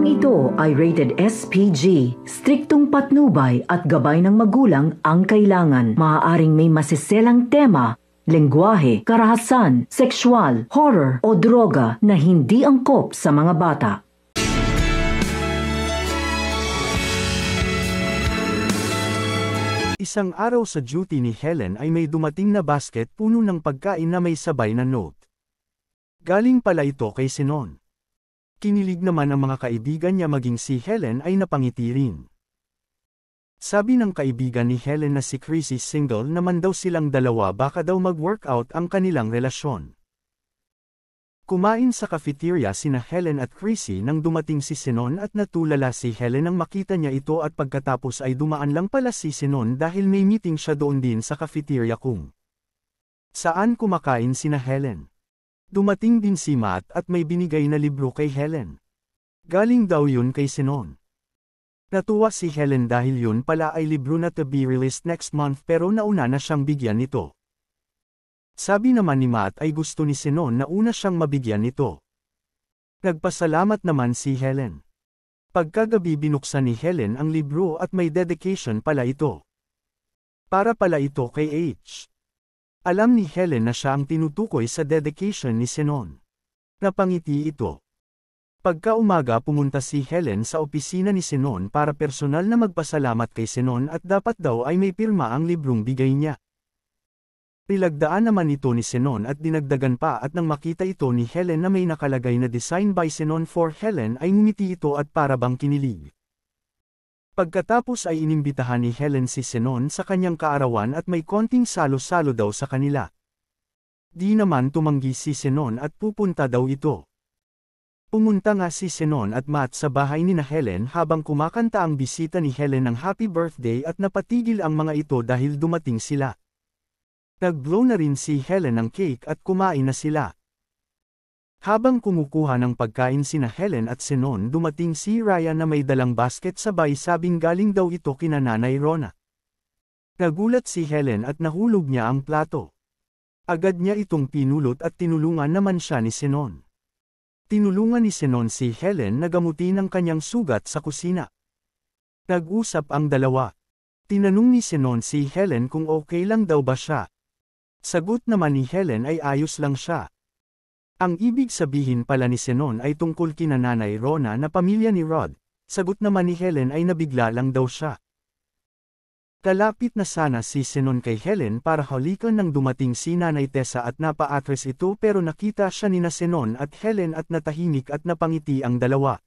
ito ay rated SPG. Striktong patnubay at gabay ng magulang ang kailangan. Maaaring may masiselang tema, lengguwahe, karahasan, sexual, horror o droga na hindi angkop sa mga bata. Isang araw sa duty ni Helen ay may dumating na basket puno ng pagkain na may sabay na note. Galing pala ito kay Sinon. Kinilig naman ang mga kaibigan niya, maging si Helen ay napangiti rin. Sabi ng kaibigan ni Helen na si Chrissy single naman daw silang dalawa, baka daw mag-workout ang kanilang relasyon. Kumain sa cafeteria sina Helen at Chrissy nang dumating si Sinon at natulala si Helen nang makita niya ito at pagkatapos ay dumaan lang pala si Sinon dahil may meeting siya doon din sa cafeteria kung saan kumakain sina Helen. Dumating din si Matt at may binigay na libro kay Helen. Galing daw yun kay Sinon. Natuwa si Helen dahil yun pala ay libro na to be released next month pero nauna na siyang bigyan nito. Sabi naman ni Matt ay gusto ni Sinon na una siyang mabigyan nito. Nagpasalamat naman si Helen. Pagkagabi binuksan ni Helen ang libro at may dedication pala ito. Para pala ito kay H. Alam ni Helen na siya ang tinutukoy sa dedication ni Sinon. Napangiti ito. Pagka-umaga pumunta si Helen sa opisina ni Sinon para personal na magpasalamat kay Sinon at dapat daw ay may pirma ang librong bigay niya. Nilagdaan naman ito ni Sinon at dinagdagan pa at nang makita ito ni Helen na may nakalagay na design by Sinon for Helen ay ngumiti ito at para bang kinilig. Pagkatapos ay inimbitahan ni Helen si Sinon sa kanyang kaarawan at may konting salo-salo daw sa kanila. Di naman tumanggi si Sinon at pupunta daw ito. Pumunta nga si Sinon at Matt sa bahay ni na Helen habang kumakanta ang bisita ni Helen ng happy birthday at napatigil ang mga ito dahil dumating sila. Nag-blow na rin si Helen ng cake at kumain na sila. Habang kumukuha ng pagkain sina Helen at Sinon, dumating si Ryan na may dalang basket sabay sabing galing daw ito kina Nanay Rona. Nagulat si Helen at nahulog niya ang plato. Agad niya itong pinulot at tinulungan naman siya ni Sinon. Tinulungan ni Sinon si Helen na gamutin ang kanyang sugat sa kusina. Nag-usap ang dalawa. Tinanong ni Sinon si Helen kung okay lang daw ba siya. Sagot naman ni Helen ay ayos lang siya. Ang ibig sabihin pala ni Sinon ay tungkol kina Nanay Rona na pamilya ni Rod. Sagot naman ni Helen ay nabigla lang daw siya. Kalapit na sana si Sinon kay Helen para halikan nang dumating si Nanay Tessa at napa-atres ito pero nakita siya ni na Sinon at Helen at natahimik at napangiti ang dalawa.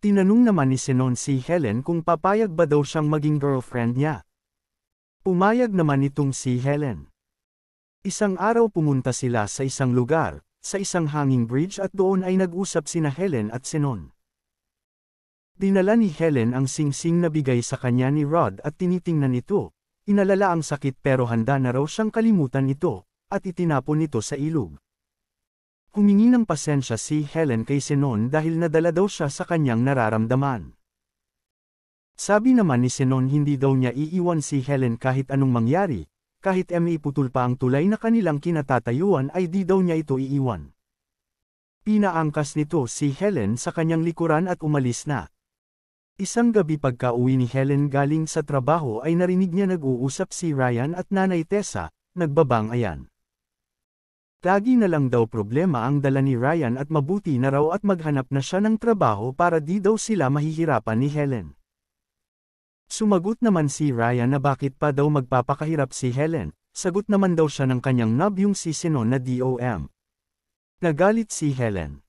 Tinanong naman ni Sinon si Helen kung papayag ba daw siyang maging girlfriend niya. Pumayag naman itong si Helen. Isang araw pumunta sila sa isang lugar, sa isang hanging bridge at doon ay nag-usap sina Helen at Sinon. Dinala ni Helen ang singsing na bigay sa kanya ni Rod at tinitingnan ito. Inalala ang sakit pero handa na raw siyang kalimutan ito, at itinapon ito sa ilog. Humingi ng pasensya si Helen kay Sinon dahil nadala daw siya sa kanyang nararamdaman. Sabi naman ni Sinon hindi daw niya iiwan si Helen kahit anong mangyari. Kahit iputol pa ang tulay na kanilang kinatatayuan ay di daw niya ito iiwan. Pinaangkas nito si Helen sa kanyang likuran at umalis na. Isang gabi pagka-uwi ni Helen galing sa trabaho ay narinig niya nag-uusap si Ryan at Nanay Tessa, nagbabangayan. Lagi na lang daw problema ang dala ni Ryan at mabuti na raw at maghanap na siya ng trabaho para di daw sila mahihirapan ni Helen. Sumagot naman si Ryan na bakit pa daw magpapakahirap si Helen, sagot naman daw siya ng kanyang nabyong si Sinon na DOM. Nagalit si Helen.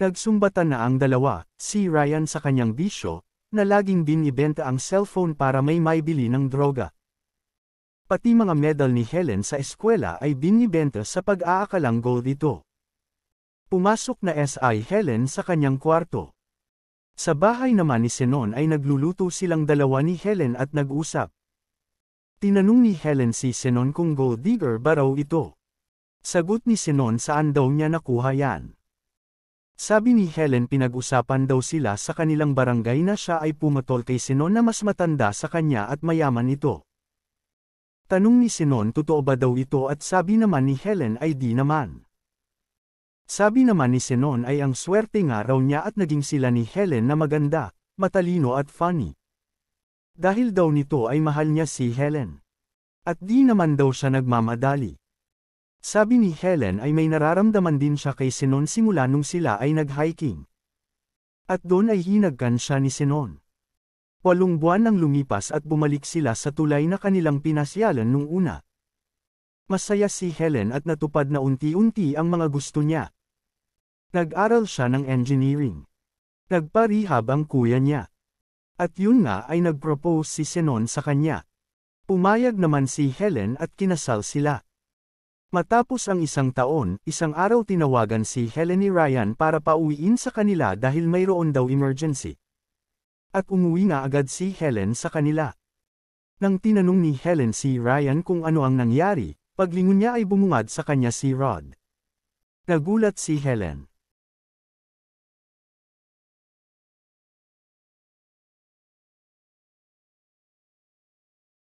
Nagsumbatan na ang dalawa, si Ryan sa kanyang bisyo, na laging binibenta ang cellphone para may maibili ng droga. Pati mga medal ni Helen sa eskwela ay binibenta sa pag-aakalang gold ito. Pumasok na SI Helen sa kanyang kwarto. Sa bahay naman ni Sinon ay nagluluto silang dalawa ni Helen at nag-usap. Tinanong ni Helen si Sinon kung gold digger ba raw ito. Sagot ni Sinon saan daw niya nakuha yan. Sabi ni Helen pinag-usapan daw sila sa kanilang barangay na siya ay pumatol kay Sinon na mas matanda sa kanya at mayaman ito. Tanong ni Sinon totoo ba daw ito at sabi naman ni Helen ay di naman. Sabi naman ni Sinon ay ang swerte nga raw niya at naging sila ni Helen na maganda, matalino at funny. Dahil daw nito ay mahal niya si Helen. At di naman daw siya nagmamadali. Sabi ni Helen ay may nararamdaman din siya kay Sinon simula nung sila ay nag-hiking. At doon ay hinagkan siya ni Sinon. 8 buwan nang lumipas at bumalik sila sa tulay na kanilang pinasyalan nung una. Masaya si Helen at natupad na unti-unti ang mga gusto niya. Nag-aral siya ng engineering. Nagpa-rehab ang kuya niya. At yun nga ay nag-propose si Sinon sa kanya. Pumayag naman si Helen at kinasal sila. Matapos ang 1 taon, isang araw tinawagan si Helen ni Ryan para pauwiin sa kanila dahil mayroon daw emergency. At umuwi nga agad si Helen sa kanila. Nang tinanong ni Helen si Ryan kung ano ang nangyari, paglingon niya ay bumungad sa kanya si Rod. Nagulat si Helen.